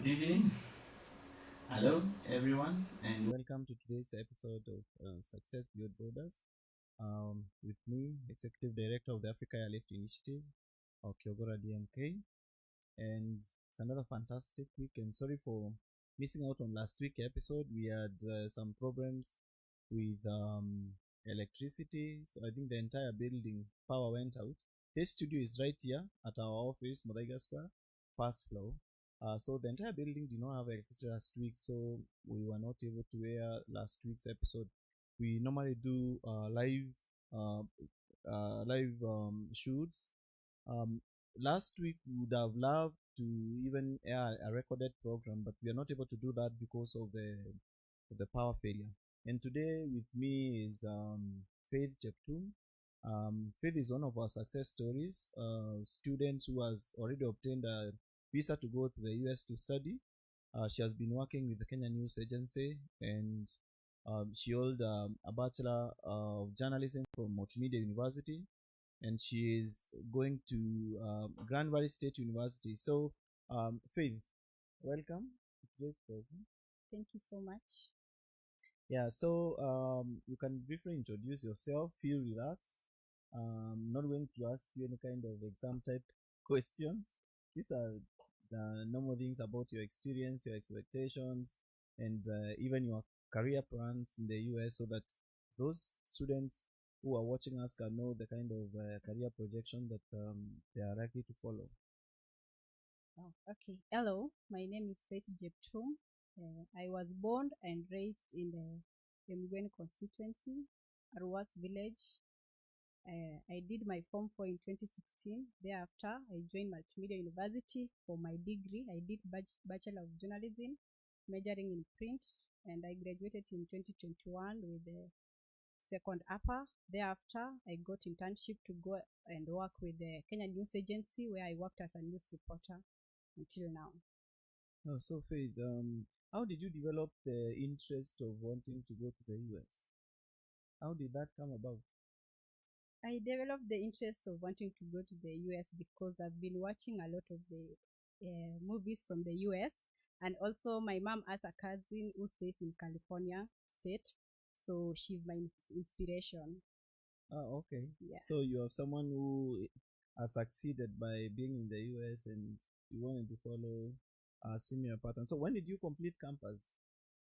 Good evening. Hello, everyone, and welcome to today's episode of Success Beyond Borders. With me, Executive Director of the Africa Airlift Initiative, Kyogora DMK, and it's another fantastic week. And sorry for missing out on last week's episode. We had some problems with electricity, so I think the entire building power went out. This studio is right here at our office, Modaiga Square, first floor. So the entire building did not have electricity last week, so we were not able to air last week's episode. We normally do live shoots. Last week we would have loved to even air a recorded program, but we are not able to do that because of the power failure. And today with me is Faith Jeptum. Faith is one of our success stories. Students who has already obtained a visa to go to the US to study. She has been working with the Kenya News Agency, and she held a Bachelor of Journalism from Multimedia University, and she is going to Grand Valley State University. So, Faith, welcome to today's program. Thank you so much. Yeah, so you can briefly introduce yourself, feel relaxed. Not going to ask you any kind of exam type questions. These are the normal things about your experience, your expectations, and even your career plans in the US, so that those students who are watching us can know the kind of career projection that they are likely to follow. Oh, okay. Hello, my name is Faith Jeptum. I was born and raised in the Emgwen Constituency, Arwas Village. I did my Form 4 in 2016. Thereafter, I joined Multimedia University for my degree. I did Bachelor of Journalism, majoring in print, and I graduated in 2021 with the second upper. Thereafter, I got internship to go and work with the Kenya News Agency, where I worked as a news reporter until now. Oh, so Faith, how did you develop the interest of wanting to go to the US? How did that come about? I developed the interest of wanting to go to the US because I've been watching a lot of the movies from the US, and also my mom has a cousin who stays in California state, so she's my inspiration. Oh, okay. Yeah. So you have someone who has succeeded by being in the US, and you wanted to follow a similar pattern. So when did you complete campus?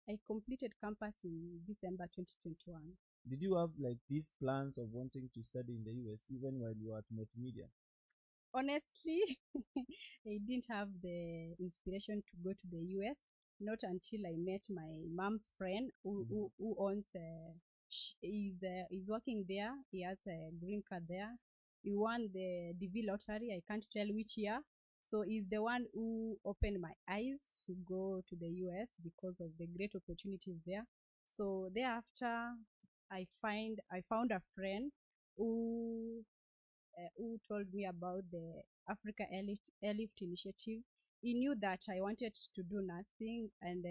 I completed campus in December 2021. Did you have like these plans of wanting to study in the US even while you were at multimedia? Honestly, I didn't have the inspiration to go to the US, not until I met my mom's friend who owns he's working there. He has a green card there. He won the DV lottery. I can't tell which year. So he's the one who opened my eyes to go to the US because of the great opportunities there. So thereafter, I found a friend who told me about the Africa Airlift initiative. He knew that I wanted to do nursing, and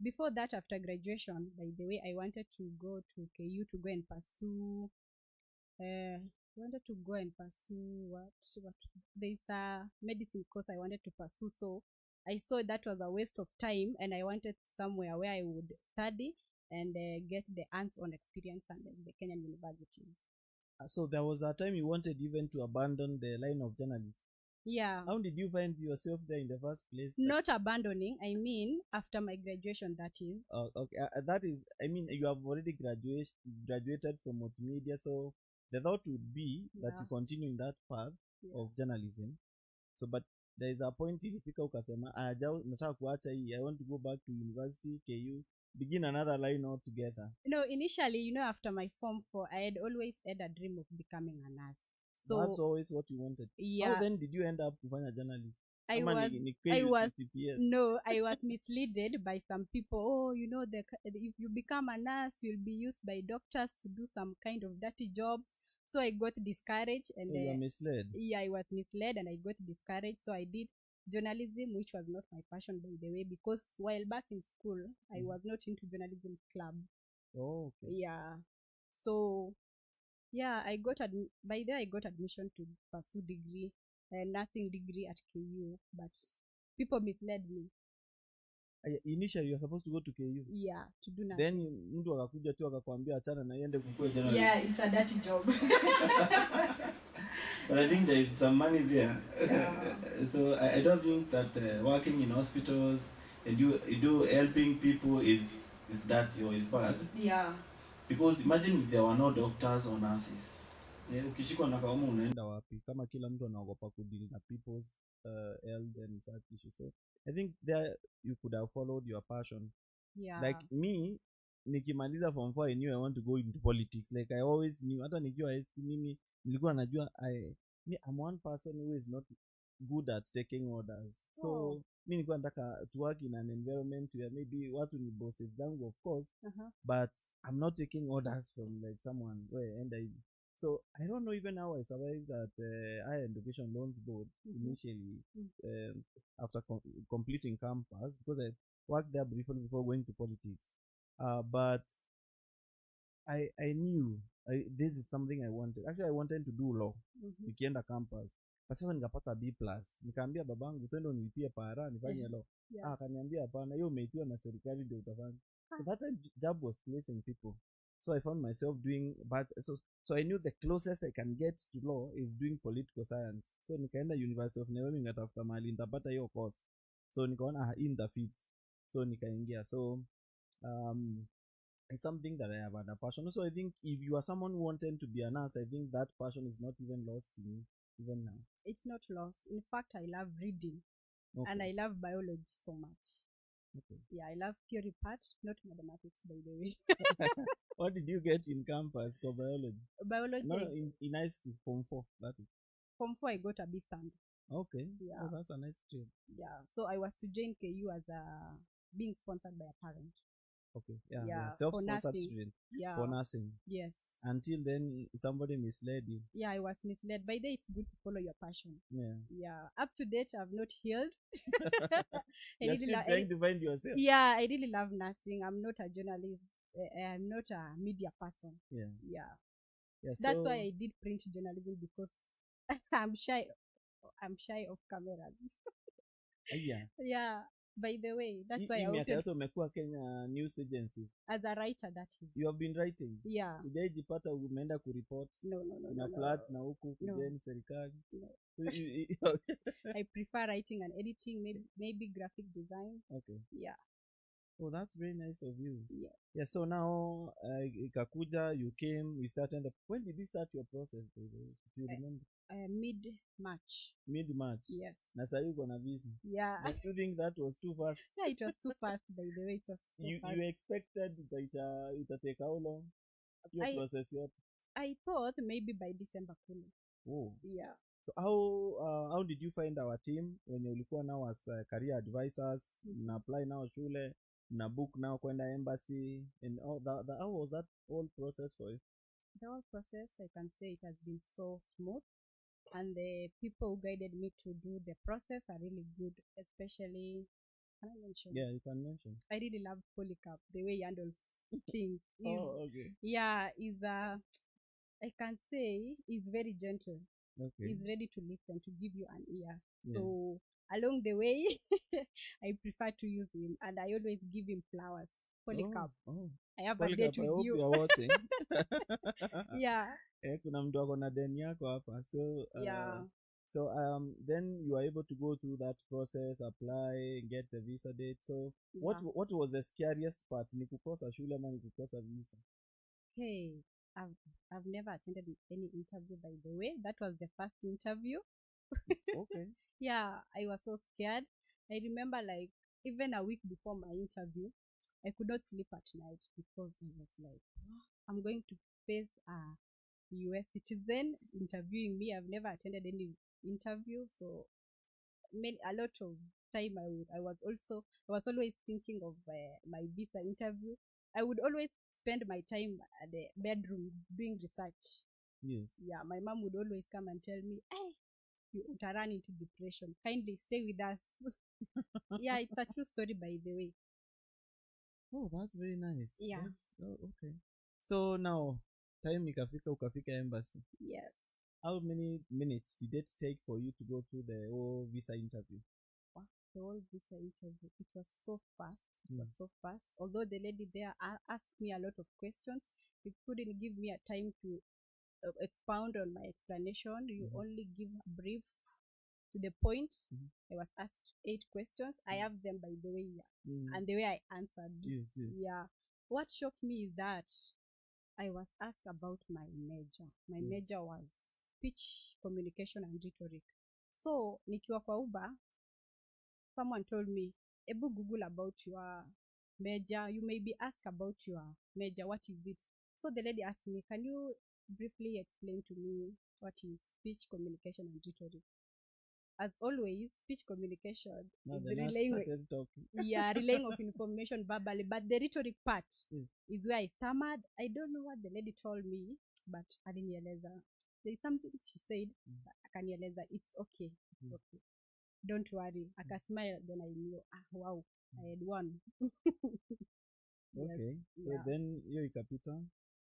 before that, after graduation, by the way, I wanted to go to KU to go and pursue. Wanted to go and pursue what there's a medicine course I wanted to pursue. So I saw that was a waste of time, and I wanted somewhere where I would study and get the hands-on experience and the Kenyan universities. So there was a time you wanted even to abandon the line of journalism. Yeah. How did you find yourself there in the first place? Not abandoning, I mean after my graduation, that is. Okay, that is, I mean, you have already graduated from multimedia, so the thought would be that you continue in that path of journalism. So, but there is a point ilifika ukasema nataka kuacha hii, I want to go back to university, KU, begin another line altogether. No, initially, after my Form 4, I had always had a dream of becoming a nurse. So that's always what you wanted. Yeah. How then did you end up kufanya journalism? I was misled by some people. If you become a nurse, you'll be used by doctors to do some kind of dirty jobs. So I got discouraged, and you were misled. Yeah, I was misled, and I got discouraged. So I did journalism, which was not my passion, by the way, because while back in school, I was not into journalism club. Oh, okay. Yeah. So yeah, I got admission to pursue degree, nursing degree at KU, but people misled me. Initially you're supposed to go to KU. Yeah, to do nothing. Then mtu akakuja tu akakwambia achana na iende kukua journalist. Yeah, it's a dirty job. But I think there is some money there. So I don't think that working in hospitals and you do helping people is dirty or is bad. Yeah. Because imagine if there were no doctors or nurses. Ukishikwa na kaumu unaenda wapi kama kila mtu anaogopa kudeal na people's health and such issues. So I think there you could have followed your passion. Yeah. Like me, nikimaliza form 4 I knew I want to go into politics. Like I always knew, hata nikiwa high school mimi nilikuwa najua I'm one person who is not good at taking orders. So mimi nilikuwa nataka to work in an environment where maybe watu ni bosses zangu of course, but I'm not taking orders from like someone so I don't know even how I survived at Higher Education Loans Board initially after completing campus, because I worked there briefly before going to politics. But I knew this is something I wanted. Actually, I wanted to do law. Nikienda campus. But sasa nikapata B+. Nikaambia babangu twende unilipie para nifanye law. Akaniambia hapana, hiyo umeitiwa na serikali ndio utafanya. So that job was placing people. So I found myself doing, but so I knew the closest I can get to law is doing political science. So nikaenda University of Nairobi ngatafuta mahali nitapata hiyo course. So nikaona in the fit. So nikaingia. So it's something that I have a passion. So I think if you are someone who wanted to be a nurse, I think that passion is not even lost in me even now. It's not lost. In fact, I love reading. And I love biology so much. Okay. Yeah, I love theory part, not mathematics, by the way. What did you get in campus for biology? Biology. No, in high school, form 4, that is. Form 4, I got a B stand. Okay. Yeah. Oh, that's a nice trip. Yeah. So I was to join KU as being sponsored by a parent. Okay. Yeah. Self-sponsored student. Yeah. For nursing. Yes. Until then, somebody misled you. Yeah, I was misled. By the way, it's good to follow your passion. Yeah. Yeah. Up to date, I've not healed. You're still trying to find yourself. Yeah, I really love nursing. I'm not a journalist. I'm not a media person. Yeah. Yeah. That's why I did print journalism, because I'm shy of cameras. Yeah. By the way, that's why I wanted umekuwa Kenya News Agency. As a writer, that is. You have been writing? Yeah. Ujaijipata umeenda kureport? No. Una floods na huku kujeni serikali? No. I prefer writing and editing, maybe graphic design. Okay. Yeah. Oh, that's very nice of you. Yeah. So now, ikakuja, you came, we started. When did you start your process? Do you remember? Mid-March. Mid-March? Yes. Na sasa yuko na visa? Yeah. But you think that was too fast? Yeah, it was too fast, by the way. It was too fast. You expected it take how long? Your process yote? I thought maybe by December. Oh. Yeah. So how did you find our team when you ulikuwa now as career advisors? Na apply now shule, na book now kwenda embassy, and all that. How was that whole process for you? The whole process, I can say it has been so smooth, and the people who guided me to do the process are really good, especially. Can I mention? Yeah, you can mention. I really love Polycarp, the way he handles things. Okay. Yeah, I can say he's very gentle. Okay. He's ready to listen, to give you an ear. Yeah. So along the way, I prefer to use him, and I always give him flowers. Polycarp. Oh. I have Polycarp, a date with I hope you. you are watching. Yeah. Kuna mtu ako na deni yako hapa. So yeah. So then you are able to go through that process, apply, get the visa date. So what was the scariest part? Ni kukosa shule ama ni kukosa visa? Hey, I've never attended any interview, by the way. That was the first interview. Okay. Yeah, I was so scared. I remember, like, even a week before my interview, I could not sleep at night because I was like, I'm going to face a US citizen interviewing me. I've never attended any interview, so a lot of time I was always thinking of my visa interview. I would always spend my time at the bedroom doing research. Yes. Yeah, my mom would always come and tell me, hey, you run into depression. Kindly stay with us. Yeah, it's a true story, by the way. Oh, that's very nice. Yeah. Okay. So now, time ukafika embassy. Yes. How many minutes did it take for you to go through the whole visa interview? the whole visa interview, it was so fast. It Mm. was so fast. Although the lady there asked me a lot of questions, you couldn't give me a time to expound on my explanation. You only give a brief to the point. I was asked 8 questions. I have them, by the way, and the way I answered. Yes, yes. Yeah. What shocked me is that I was asked about my major. My major was speech, communication, and rhetoric. So, nikiwa kwa Uber, someone told me, Ebu Google about your major. You may be asked about your major. What is it? So the lady asked me, can you briefly explain to me what is speech, communication, and rhetoric? As always, speech communication Now is the nurse relaying, started talking. relaying of information verbally, but the rhetoric part is where I stammered. I don't know what the lady told me, but alinieleza. There is something she said, akanieleza, it's okay, it's okay. Don't worry. Smile, then I knew, wow, I had won. Okay, so yeah. then you ikapita.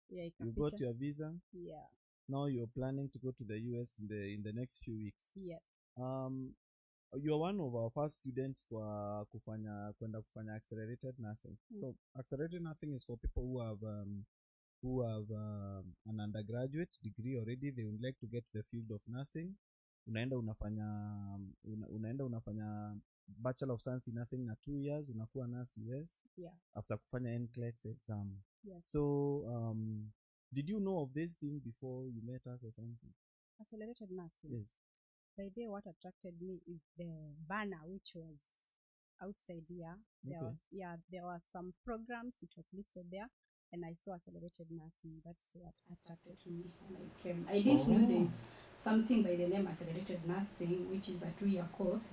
Yeah, You got your visa. Yeah. Now you're planning to go to the US in the next few weeks. Yeah. You're one of our first students kwenda kufanya accelerated nursing. So accelerated nursing is for people who have an undergraduate degree already. They would like to get to the field of nursing. Unaenda unafanya Bachelor of Science in Nursing na 2 years, unakuwa nurse US. Yeah. After kufanya NCLEX exam. Yes. So did you know of this thing before you met us or something? Accelerated nursing. Yes. By the way, what attracted me is the banner which was outside here. There were some programs it was listed there, and I saw accelerated nursing. That's what attracted me when I came. I didn't know there's something by the name accelerated nursing, which is a 2-year course.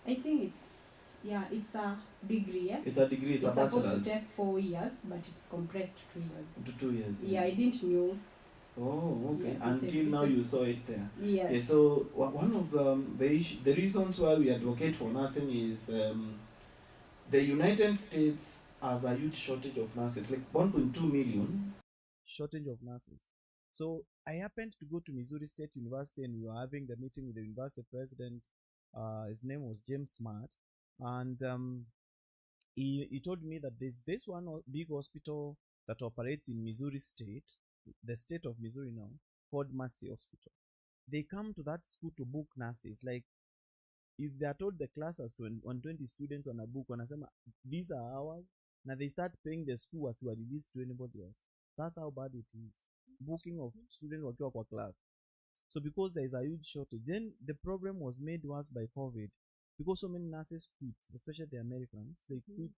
I think it's a degree, yes? It's a degree, it's a bachelor's. It's supposed to take 4 years, but it's compressed to 2 years. To 2 years. Yeah, I didn't know. Oh, okay. Yes, until now you saw it there. Yes. Yeah, so one of the reasons why we advocate for nursing is the United States has a huge shortage of nurses, like 1.2 million. Shortage of nurses. So I happened to go to Missouri State University, and we were having the meeting with the university president. His name was James Smart, and he told me that there's this one big hospital that operates in Missouri State, the state of Missouri now, called Mercy Hospital. They come to that school to book nurses. Like, if they are told the class has 120 students on a book, wanasema these are ours, now they start paying the school as well release to anybody else. That's how bad it is. Booking of students wakiwa kwa class. So because there is a huge shortage, then the problem was made worse by COVID, because so many nurses quit, especially the Americans. They quit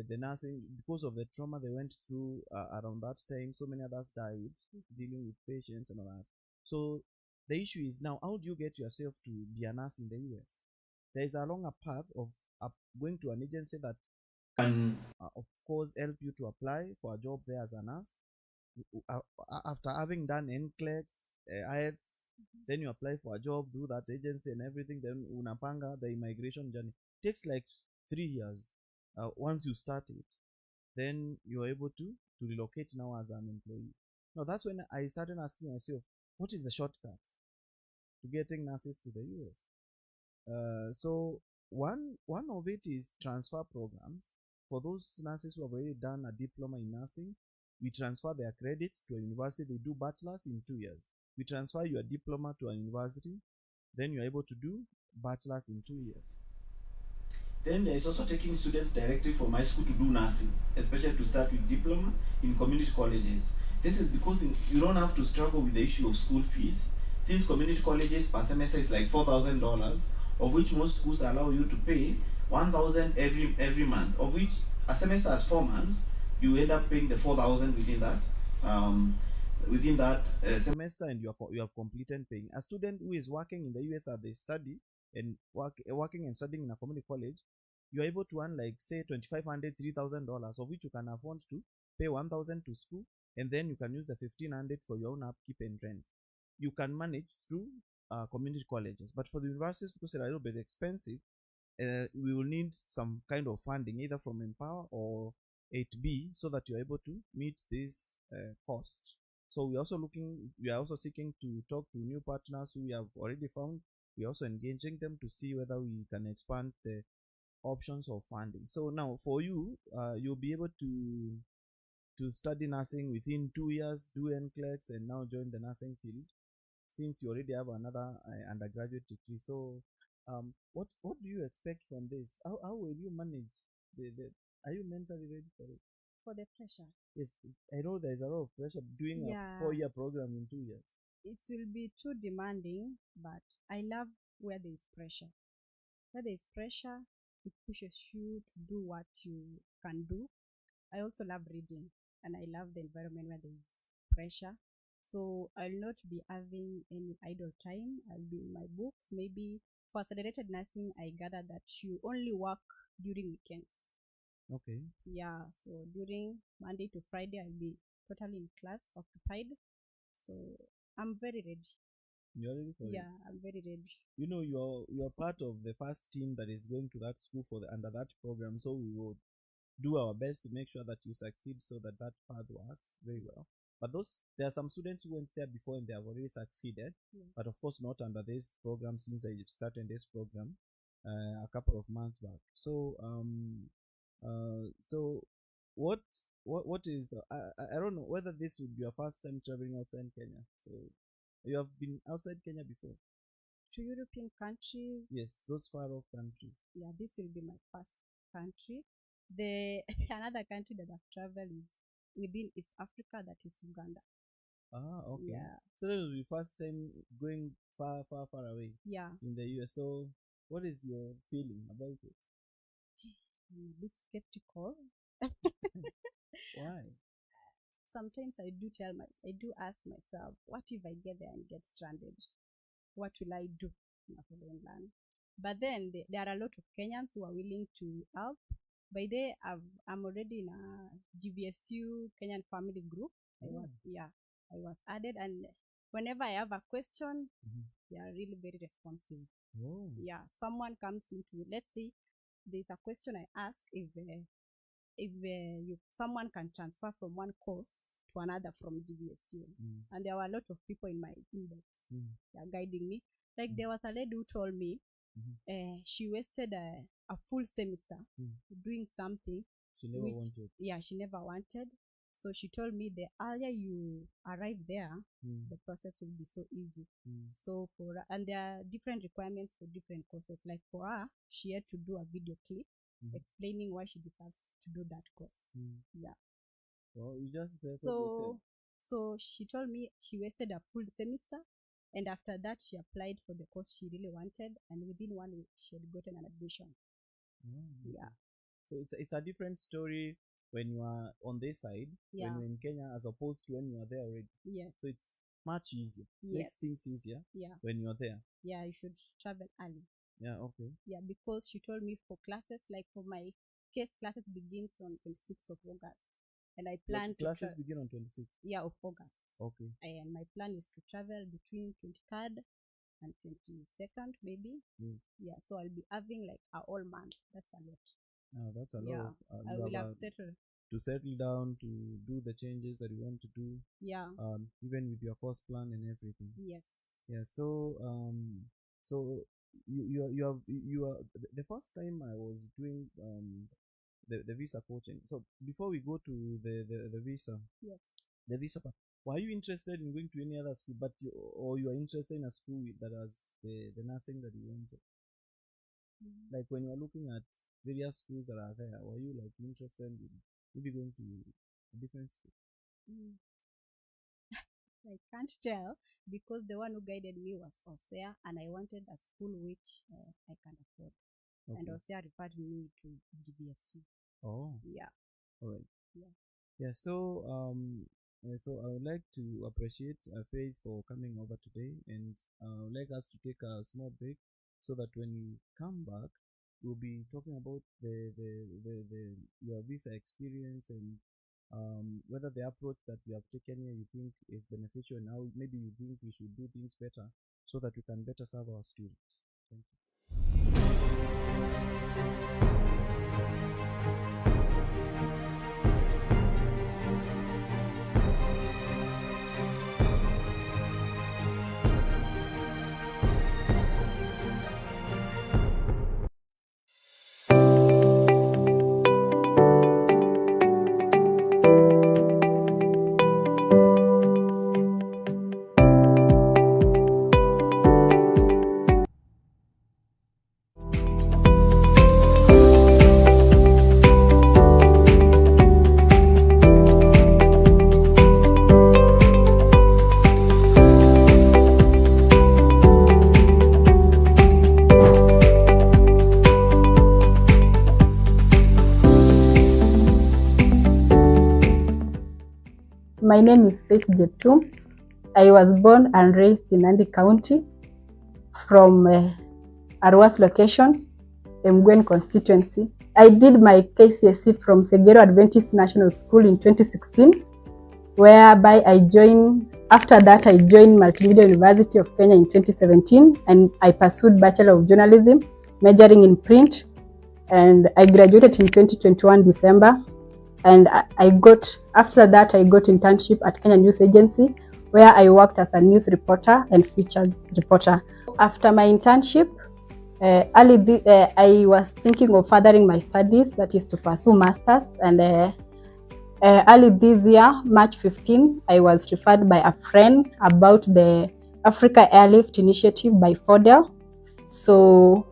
the nursing because of the trauma they went through around that time. So many others died dealing with patients and all that. So the issue is now, how do you get yourself to be a nurse in the US? There is a longer path of going to an agency that can, of course, help you to apply for a job there as a nurse. After having done NCLEX, IELTS, then you apply for a job, do that agency and everything, then unapanga the immigration journey. It takes like 3 years. Once you start it, then you're able to relocate now as an employee. Now that's when I started asking myself, what is the shortcut to getting nurses to the US? So one of it is transfer programs. For those nurses who have already done a diploma in nursing, we transfer their credits to a university. They do bachelor's in 2 years. We transfer your diploma to a university, then you're able to do bachelor's in 2 years. Then there is also taking students directly from high school to do nursing, especially to start with diploma in community colleges. This is because you don't have to struggle with the issue of school fees, since community colleges per semester is like $4,000, of which most schools allow you to pay $1,000 every month, of which a semester has 4 months. You end up paying the $4,000 within that semester, and you have completed paying. A student who is working in the US as they study and working and studying in a community college, you are able to earn like say $2,500, $3,000, of which you can afford to pay $1,000 to school, and then you can use the $1,500 for your own upkeep and rent. You can manage through community colleges, but for the universities, because they're a little bit expensive, we will need some kind of funding either from Mpower or 8B, so that you're able to meet these costs. So we are also seeking to talk to new partners who we have already found we're also engaging them to see whether we can expand the options of funding. So now for you, you'll be able to study nursing within 2 years, do NCLEX, and now join the nursing field, since you already have another undergraduate degree. So what do you expect from this? How will you manage are you mentally ready for it? For the pressure, Yes, I know there's a lot of pressure doing Yeah. a 4-year program in 2 years. it will be too demanding, but I love where there is pressure. Where there is pressure, it pushes you to do what you can do. I also love reading, and I love the environment where there is pressure. So I'll not be having any idle time. I'll be in my books. Maybe for accelerated nursing, I gather that you only work during weekends. Okay. Yeah, so during Monday to Friday, I'll be totally in class, occupied. So I'm very ready. You're ready for it? Yeah, I'm very ready. You know, you're part of the first team that is going to that school for under that program, so we will do our best to make sure that you succeed, so that path works very well. But there are some students who went there before and they have already succeeded, but of course not under this program, since I started this program a couple of months back. So what is the I don't know whether this would be your first time traveling outside Kenya. So you have been outside Kenya before? To European countries? Yes, those far off countries. Yeah, this will be my first country. The another country that I've traveled is within East Africa, that is Uganda. Ah, okay. Yeah. So that will be first time going far away. Yeah. In the US. So what is your feeling about it? I'm a bit skeptical. Why? Sometimes I do ask myself, what if I get there and get stranded? What will I do in a foreign land? But then there are a lot of Kenyans who are willing to help. By the way, I'm already in a GBSU Kenyan family group. I was added, and whenever I have a question, they are really very responsive. Oh. Yeah, someone comes into, let's say there's a question I ask, if someone can transfer from one course to another from GBSU. And there were a lot of people in my inbox guiding me. Like there was a lady who told me she wasted a full semester doing something she never wanted. Yeah, she never wanted. So she told me the earlier you arrive there, the process will be so easy. So and there are different requirements for different courses. Like for her, she had to do a video clip explaining why she deserves to do that course. Yeah. Well, you just so she told me she wasted a full semester, and after that she applied for the course she really wanted, and within 1 week she had gotten an admission. Yeah. So it's a different story when you are on this side, when you're in Kenya, as opposed to when you are there already. Yeah. So it's much easier. Makes things easier when you're there. Yeah, you should travel early. Yeah, okay. Yeah, because she told me for classes, like for my case, classes begins on 26th of August. And I plan to classes begin on 26th? Yeah, of August. Okay. And my plan is to travel between 23rd and 22nd, maybe. Yeah, so I'll be having like a whole month. That's a lot. That's a lot. I will have settled. To settle down, to do the changes that you want to do. Yeah. Even with your course plan and everything. Yes. Yeah. So you are the first time I was doing the visa coaching. So before we go to the visa, the visa part, were you interested in going to any other school, or you are interested in a school that has the nursing that you wanted? Like when you are looking at various schools that are there, were you like interested in maybe going to a different school? I can't tell, because the one who guided me was Osea, and I wanted a school which I can afford. Okay. And Osea referred me to GBSU. Oh. Yeah. All right. Yeah. Yeah. So so I would like to appreciate Faith for coming over today, and I would like us to take a small break, so that when we come back, we'll be talking about your visa experience, and whether the approach that we have taken here you think is beneficial, and how maybe you think we should do things better so that we can better serve our students. Thank you. My name is Faith Jeptum. I was born and raised in Nandi County from Arwas location, Emgwen Constituency. I did my KCSE from Segero Adventist National School in 2016, whereby after that I joined Multimedia University of Kenya in 2017, and I pursued Bachelor of Journalism, majoring in print, and I graduated in 2021 December. And after that I got internship at Kenya News Agency, where I worked as a news reporter and features reporter. After my internship, I was thinking of furthering my studies, that is to pursue masters, and early this year, March 15, I was referred by a friend about the Africa Airlift initiative by FODEL. So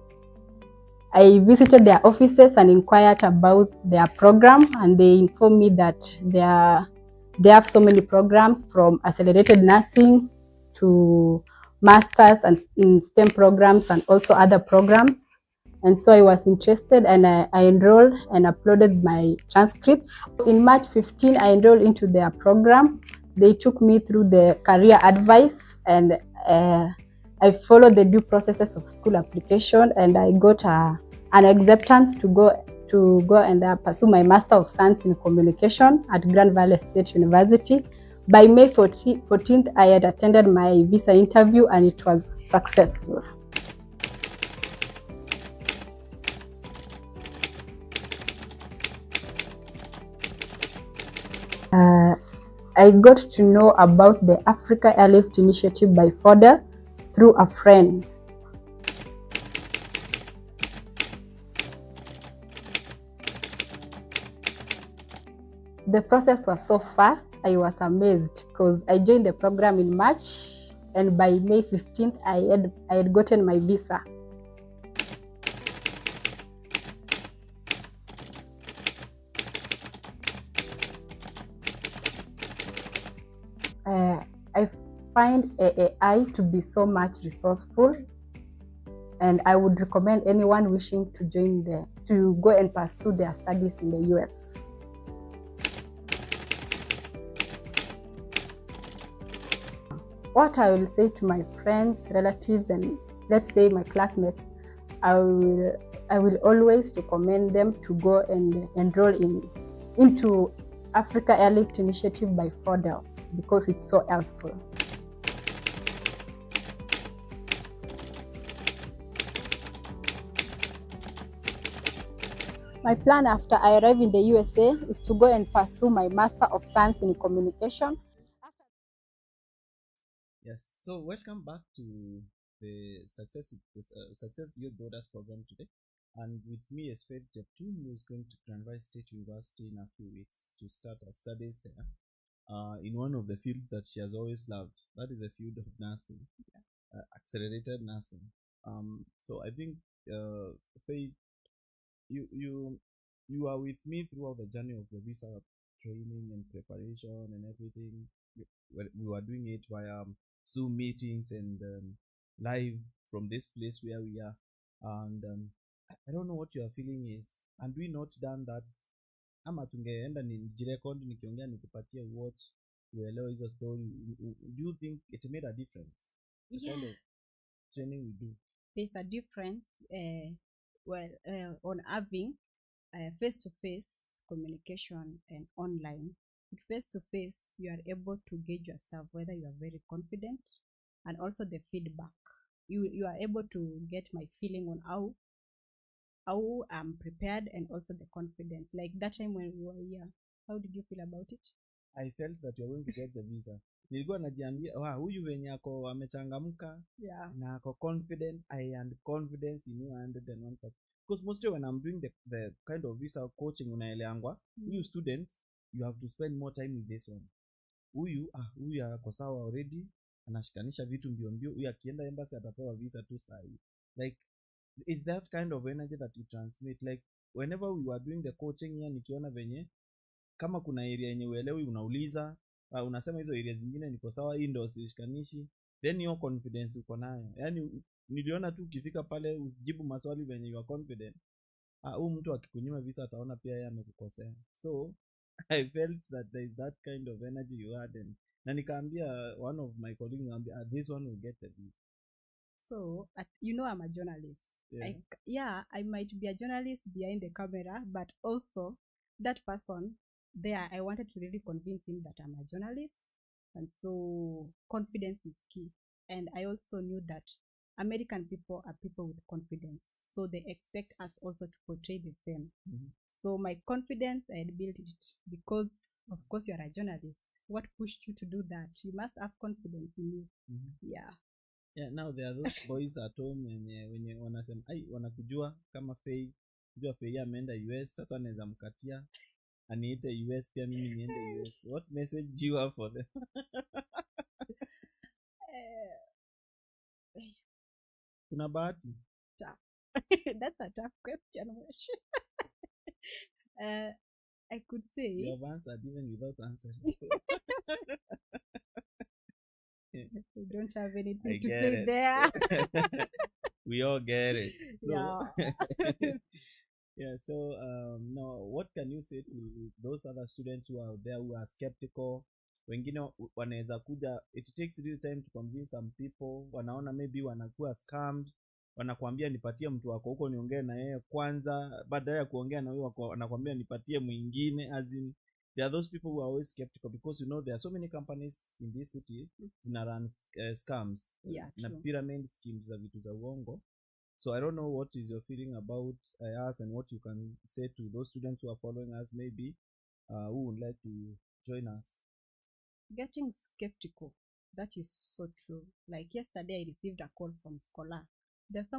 I visited their offices and inquired about their program, and they informed me that they have so many programs, from accelerated nursing to masters and in STEM programs and also other programs. And so I was interested, and I enrolled and uploaded my transcripts. In March 15, I enrolled into their program. They took me through the career advice, and I followed the due processes of school application, and I got an acceptance to go and pursue my Master of Science in Communication at Grand Valley State University. By May 14th, I had attended my visa interview, and it was successful. I got to know about the Africa Airlift initiative by FODEL through a friend. The process was so fast, I was amazed, because I joined the program in March, and by May 15th, I had gotten my visa. I find AAI to be so much resourceful, and I would recommend anyone wishing to go and pursue their studies in the US. What I will say to my friends, relatives, and let's say my classmates, I will always recommend them to go and enroll into Africa Airlift initiative by FODEL, because it's so helpful. My plan after I arrive in the USA is to go and pursue my Master of Science in Communication. Yes, so welcome back to the Success Beyond Borders program today. And with me is Faith Jeptum, who is going to Grand Valley State University in a few weeks to start her studies there in one of the fields that she has always loved. That is the field of nursing, accelerated nursing. So I think, Faith, you are with me throughout the journey of the visa training and preparation and everything. We were doing it via Zoom meetings and live from this place where we are. And I don't know what your feeling is. And we not done that? Ama tungeenda nijirecord nikiongea nikupatie watch uelewe hizo story. Do you think it made a difference? The kind of training we do. There's a difference on having face-to-face communication and online. With face-to-face, you are able to gauge yourself whether you are very confident, and also the feedback. You are able to get my feeling on how I'm prepared, and also the confidence. Like that time when we were here, how did you feel about it? I felt that you are going to get the visa. Nilikuwa najiambia huyu venye ako amechangamka na ako confident. I had confidence in you 101%. Because mostly when I'm doing the kind of visa coaching unaeleangwa, you students, you have to spend more time with this one. Huyu ako sawa already, anashikanisha vitu mbio. Huyu akienda embassy atapewa visa tu sahi. Like, it's that kind of energy that you transmit. Like, whenever we were doing the coaching here, nikiona venye kama kuna area yenye uelewi unauliza, unasema hizo area zingine niko sawa, hii ndio sishikanishi, then your confidence uko nayo. Yani niliona tu ukifika pale ujibu maswali venye you are confident, huyu mtu akikunyima visa ataona pia yeye amekukosea. So I felt that there is that kind of energy you had, and na nikaambia one of my colleagues, this one will get a B. So, I'm a journalist. Yeah. I might be a journalist behind the camera, but also that person there, I wanted to really convince him that I'm a journalist. And so confidence is key. And I also knew that American people are people with confidence. So they expect us also to portray the same. Mm-hmm. So my confidence, I had built it because, of course, you're a journalist. What pushed you to do that? You must have confidence in you. Mm-hmm. Yeah. Yeah, now there are those boys at home wenye wanasema wanakujua kama Faith, kujua Faith ameenda US, sasa naweza mkatia aniite US pia mimi niende US. What message do you have for them? Kuna bahati? That's a tough question. I could say you have answered even without answering. We don't have anything I to get say it. there. We all get it. So, Yeah. yeah, so now what can you say to those other students who are out there who are skeptical? Wengine wanaweza kuja, it takes real time to convince some people. Wanaona maybe wanakuwa scammed, wanakuambia nipatie mtu wako huko niongee na yeye kwanza, baada ya kuongea na wewe wanakuambia nipatie mwingine. As in, there are those people who are always skeptical because there are so many companies in this city that run scams, na pyramid schemes za vitu za uongo. So I don't know what is your feeling about us and what you can say to those students who are following us, maybe who would like to join us. Getting skeptical, that is so true. Like yesterday I received a call from Scholar. There is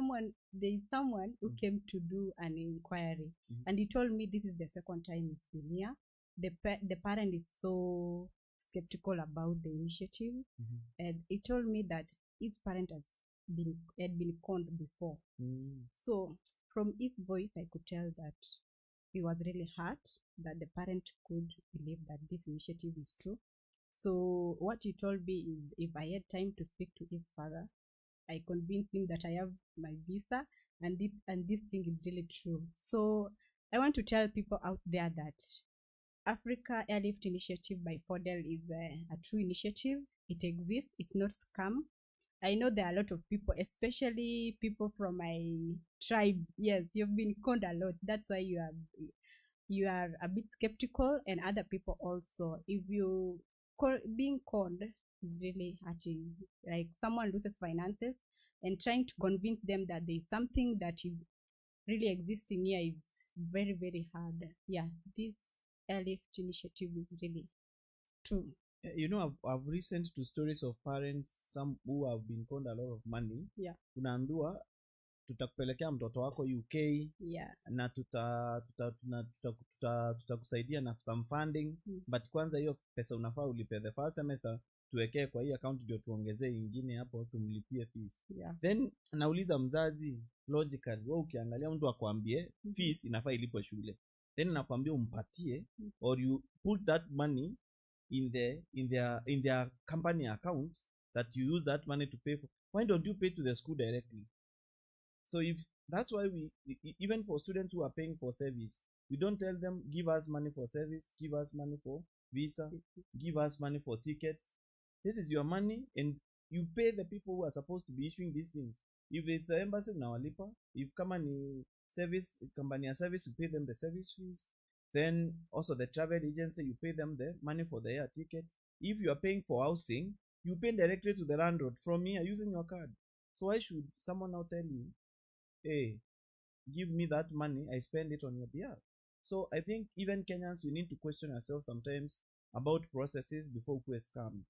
someone who came to do an inquiry, and he told me this is the second time it's been here. The parent is so skeptical about the initiative, and he told me that his parent had been conned before. So from his voice I could tell that he was really hurt that the parent could believe that this initiative is true. So what he told me is if I had time to speak to his father, I convinced him that I have my visa and this thing is really true. So I want to tell people out there that Africa Airlift initiative by Fordel is a true initiative. It exists. It's not scam. I know there are a lot of people, especially people from my tribe. Yes, you've been conned a lot. That's why you are a bit skeptical, and other people also. If you being conned is really hurting. Like someone loses finances and trying to convince them that there's something that is really existing here is very, very hard. Yeah, this Airlift initiative is really true. I've listened to stories of parents, some who have been conned a lot of money. Yeah. Unaambiwa tutakupelekea mtoto wako UK. Yeah. Na tutakusaidia na some funding, but kwanza hiyo pesa unafaa ulipe the first semester, tuwekee kwa hii account ndio tuongezee ingine hapo tumlipie fees. Yeah. Then nauliza mzazi, logically wewe ukiangalia mtu akwambie fees inafaa ilipwe shule, then nakwambia umpatie or you put that money in their company account that you use that money to pay for. Why don't you pay to the school directly? So if that's why we, even for students who are paying for service, we don't tell them give us money for service, give us money for visa, give us money for tickets. This is your money and you pay the people who are supposed to be issuing these things. If it's the embassy, unawalipa. If kama ni service company service, you pay them the service fees. Then also the travel agency, you pay them the money for the air ticket. If you are paying for housing, you pay directly to the landlord from here using your card. So why should someone now tell you, hey, give me that money, I spend it on your behalf? So I think even Kenyans, we need to question ourselves sometimes about processes before we scam.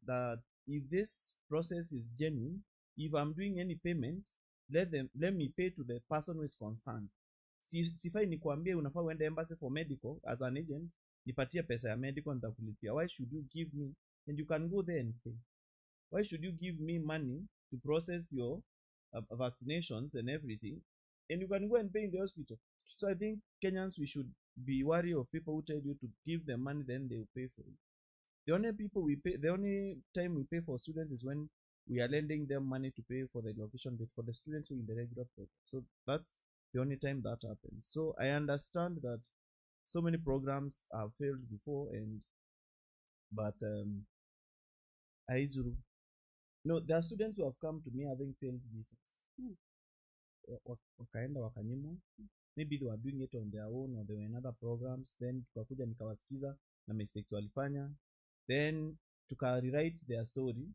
That if this process is genuine, if I'm doing any payment, let me pay to the person who is concerned. Sifai nikuambie unafaa uende embassy for medical as an agent, nipatie pesa ya medical nitakulipia. Why should you give me and you can go there and pay? Why should you give me money to process your vaccinations and everything, and you can go and pay in the hospital? So I think Kenyans, we should be wary of people who tell you to give them money, then they will pay for it. The only time we pay for students is when we are lending them money to pay for the education, but for the students who are in the regular program. So that's the only time that happens. So I understand that so many programs have failed before, but Aizuru, there are students who have come to me having failed visas. Wakaenda wakanyimwa, maybe they were doing it on their own or they were in other programs, then tukakuja nikawasikiza na mistake walifanya, then tuka rewrite their story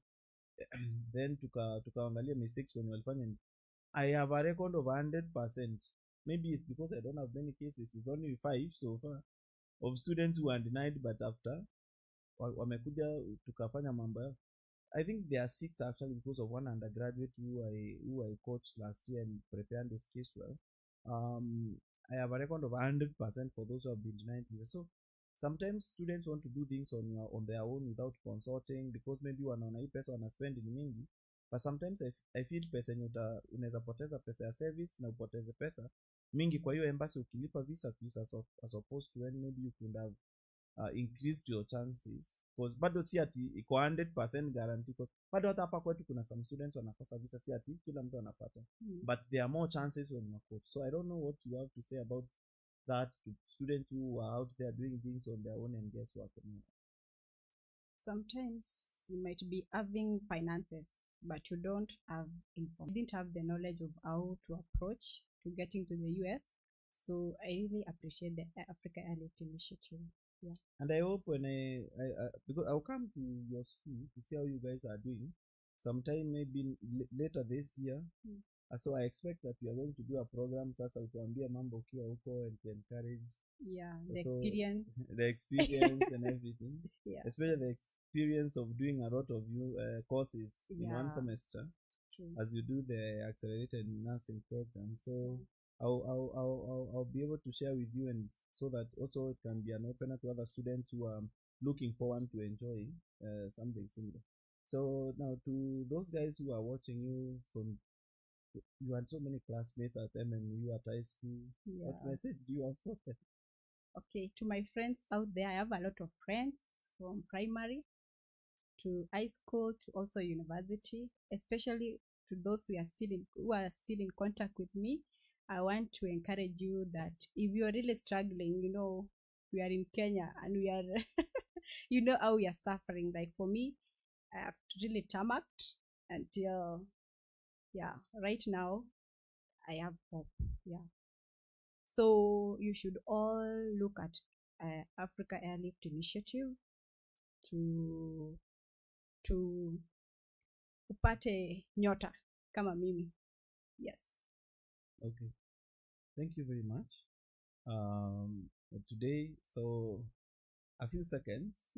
then tukaangalia mistakes when walifanya. I have a record of 100%. Maybe it's because I don't have many cases, it's only 5 so far of students who are denied, but after wamekuja tukafanya mambo yao. I think there are 6 actually, because of one undergraduate who I coached last year and prepared this case well. I have a record of 100% for those who have been denied. So sometimes students want to do things on their own without consulting, because maybe wanaona hii pesa wana spend ni mingi, but sometimes I feel pesa yenye unaweza poteza pesa ya service na upoteze pesa mingi kwa hiyo embassy ukilipa visa fees as opposed to when maybe you could have increased your chances, because bado si ati iko 100% guarantee, bado hata hapa kwetu kuna some students wanakosa visa, si ati kila mtu anapata, but there are more chances when you coach. So I don't know what you have to say about that to students who are out there doing things on their own and guess what. Sometimes you might be having finances, but you don't have income. You didn't have the knowledge of how to approach to getting to the US. So I really appreciate the Africa Airlift initiative. Yeah. And I hope when because I'll come to your school to see how you guys are doing sometime maybe later this year. So I expect that we are going to do a program sasa utuambia mambo ukiwa huko and to encourage the experience and everything. Yeah. Especially the experience of doing a lot of new courses in one semester. True. As you do the accelerated nursing program. So I'll be able to share with you, and so that also it can be an opener to other students who are looking forward to enjoying something similar. So now to those guys who are watching you from, you had so many classmates at MMU at high school. Yeah. What message do you have for them? Okay, to my friends out there, I have a lot of friends from primary to high school to also university, especially to those who are still in contact with me. I want to encourage you that if you are really struggling, we are in Kenya and we are how we are suffering. Like for me, I have really tarmacked until right now I have hope. So you should all look at Africa Airlift initiative to upate nyota kama mimi. Yes. Okay, thank you very much. Today, so a few seconds.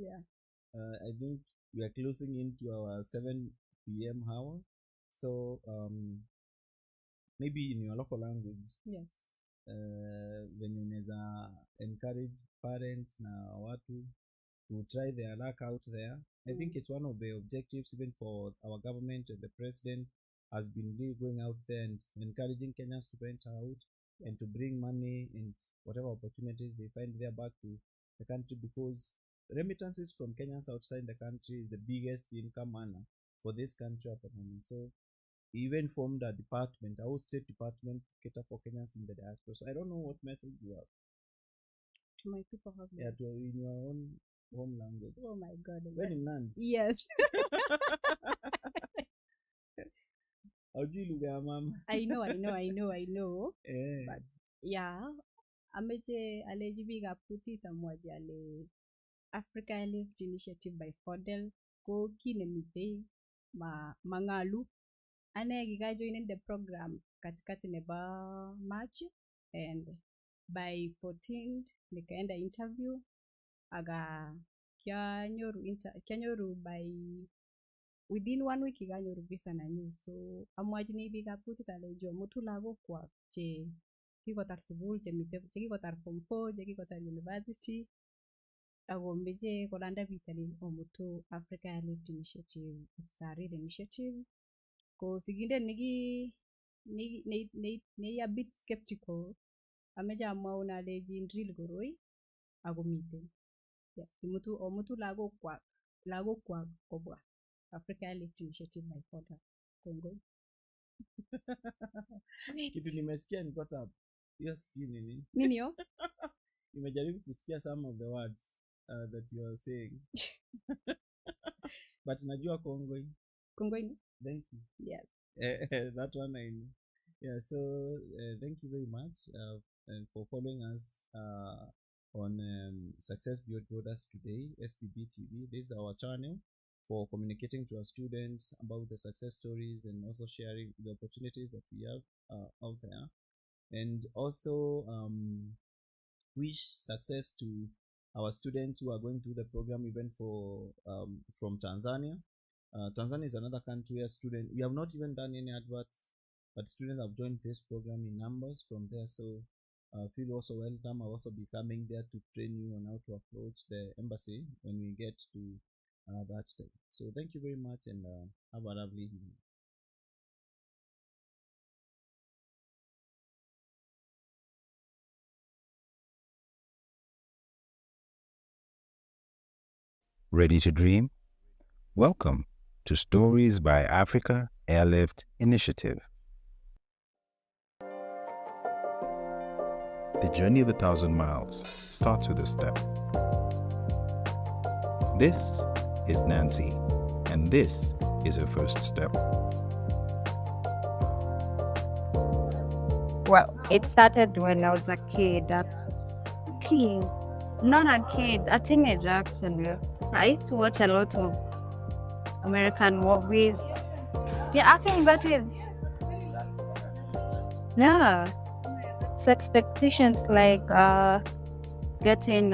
I think we are closing into our 7 p.m. hour. So maybe in your local language, when unaweza encourage parents na watu to try their luck out there. I think it's one of the objectives even for our government, and the president has been really going out there and encouraging Kenyans to venture out and to bring money and whatever opportunities they find there back to the country, because remittances from Kenyans outside the country is the biggest income earner for this country at the moment. So he even formed a department, our state department, to cater for Kenyans in the diaspora. So I don't know what message you have to my people have in your own home language. Oh my God. When in Nandi? Yes. Haujui lugha ya mama? I know. But ameche alejibiga puti tamwaje ale Africa Airlift initiative by Fodel ko kinemite mangalu ane gigajoin in the program katikati neba March, and by 14 nikaenda interview aga kyanyoru by within 1 week iganyoru visa na nyu. So amwajini biga puti talejo mutu lago kwa che kikotar sukul chemite kikotar form 4 kikotar university agombeje kolanda vitali omutu Africa Airlift initiative. It's a real initiative ko siginde ni a bit skeptical ameja amwauna leji drill goroi agomite mutu lago kwa kobwa Africa Airlift initiative by Fodel Kongo. Kitu nimesikia nikota hiyo sijui nini yo nimejaribu kusikia some of the words that you are saying. But najua Kongoi. Kongoi? Thank you. Yes. That one I know. Yeah, so thank you very much and for following us on Success Beyond Borders today, SPB TV. This is our channel for communicating to our students about the success stories and also sharing the opportunities that we have out there. And also wish success to our students who are going through the program, even for from Tanzania. Tanzania is another country where we have not even done any adverts, but students have joined this program in numbers from there. So feel also welcome. I'll also be coming there to train you on how to approach the embassy when we get to that time. So thank you very much and have a lovely evening. Ready to dream? Welcome to Stories by Africa Airlift Initiative. The journey of 1,000 miles starts with a step. This is Nancy, and this is her first step. Well, it started when I was a kid. Not a kid, a teenager actually. I used to watch a lot of American movies. Yeah, acting, but it's... Yeah. So expectations like getting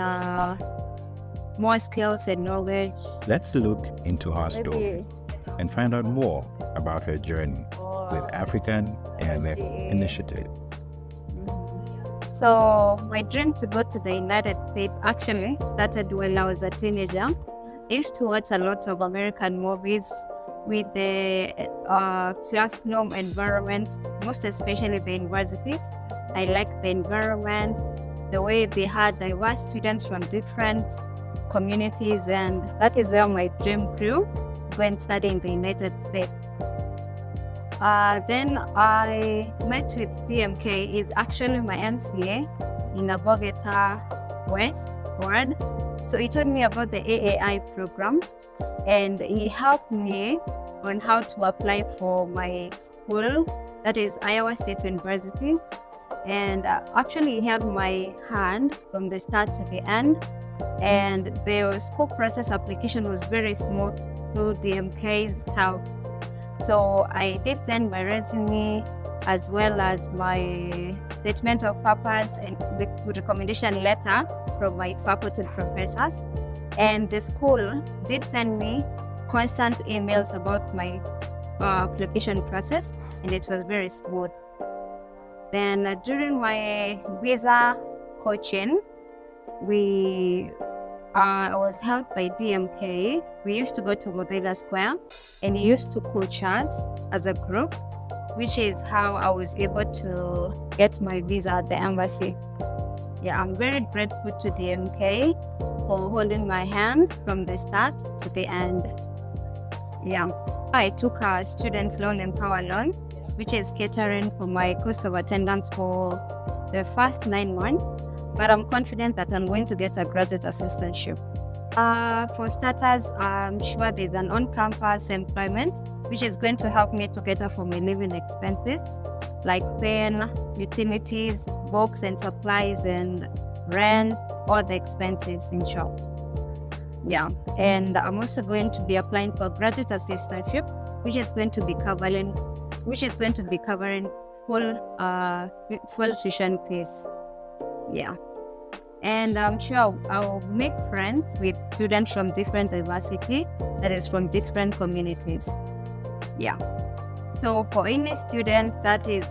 more skills and knowledge. Let's look into her story and find out more about her journey with African Airlift Initiative. So my dream to go to the United States actually started when I was a teenager. I used to watch a lot of American movies with the classroom environment, most especially the universities. I like the environment, the way they had diverse students from different communities, and that is where my dream grew when studying in the United States. Then I met with DMK. He's actually my MCA in a Bogota West Ward. So he told me about the AAI program, and he helped me on how to apply for my school, that is Iowa State University. And actually he held my hand from the start to the end. And the school process application was very smooth through DMK's help. So I did send my resume as well as my statement of purpose and the recommendation letter from my faculty professors. And the school did send me constant emails about my application process, and it was very smooth. Then during my visa coaching, I was helped by DMK. We used to go to Modela Square, and he used to coach us as a group, which is how I was able to get my visa at the embassy. Yeah, I'm very grateful to DMK for holding my hand from the start to the end. Yeah, I took a student loan, Mpower Loan, which is catering for my cost of attendance for the first 9 months. But I'm confident that I'm going to get a graduate assistantship. For starters, I'm sure there's an on-campus employment, which is going to help me to cater for my living expenses, like pen, utilities, books and supplies, and rent, all the expenses in short. Yeah, and I'm also going to be applying for graduate assistantship, which is going to be covering full tuition fees. Yeah, and I'm sure I'll make friends with students from different diversity, that is from different communities. Yeah, so for any student that is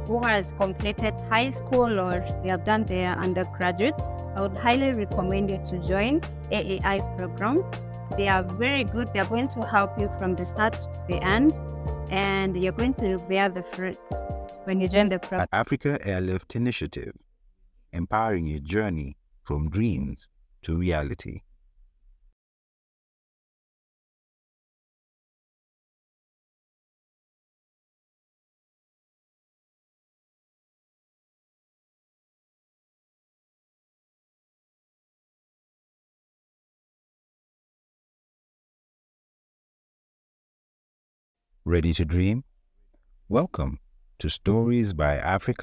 who has completed high school or they have done their undergraduate, I would highly recommend you to join AAI program. They are very good. They're going to help you from the start to the end, and you're going to bear the fruit when you join the program. Africa Airlift Initiative, empowering your journey from dreams to reality. Ready to dream? Welcome to Stories by Africa